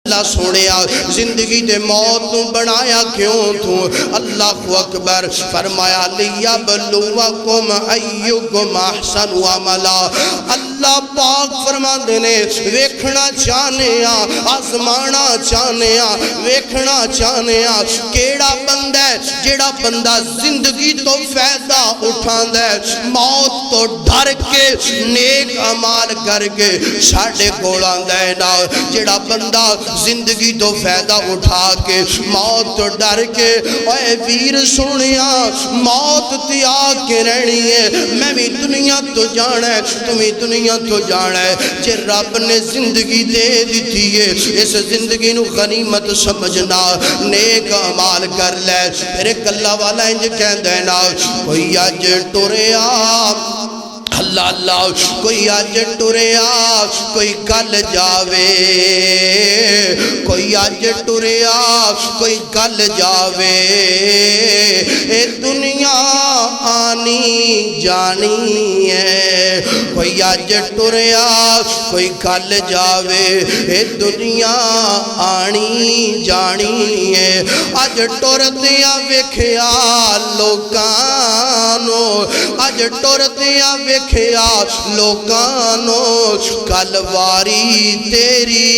اللہ سوڑیا زندگی دے موت نو بنایا کیوں تو؟ اللہ اکبر فرمایا لیبلوکم ایکم احسن عملا۔ اللہ پاک فرما دینے ویکھنا چاہنے آزمانا چاہنے ویکھنا چاہنے کیڑا بندہ ہے جیڑا بندہ زندگی تو فائدہ اٹھان دے موت تو ڈر کے نیک عمال کر کے ساڑھے گولان دے نا، جیڑا بندہ زندگی تو فائدہ اٹھا کے موت تو ڈر کے اے ویر سنیا موت تیا کے رہنی ہے، میں بھی دنیا تو جانا ہے تمہیں دنیا تو جانا ہے۔ جے رب نے زندگی دے دیتی ہے اس زندگی نو غنیمت سمجھنا، نیک عمال کر لے۔ پھر کلہ والا انج کہن دینا کوئی آج ٹوریا اللہ اللہ، کوئی آج ٹوریا کوئی کل جاوے، کوئی آج ٹوریا کوئی کل جاوے، اے دنیا آنی جانی ہے۔ کوئی آج ٹوریا کوئی کل جاوے، اے دنیا آنی جانی ہے۔ آج ٹوردیاں ویکھیا لوکانو، آج ٹوردیاں ویکھیا لوکانو، کل واری تیری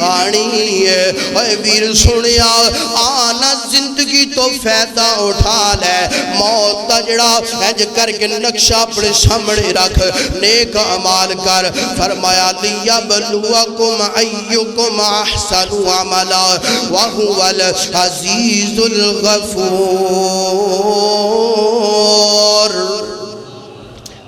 آنی ہے۔ اے ویر سنیا آنا زندگی تو فائدہ اٹھا لے، موت تجڑا انج کر کے نقشہ اپنے سامنے رکھ، نیک عمال کر۔ فرمایا لیبلوکم ایکم احسن عملا وہو العزیز الغفور۔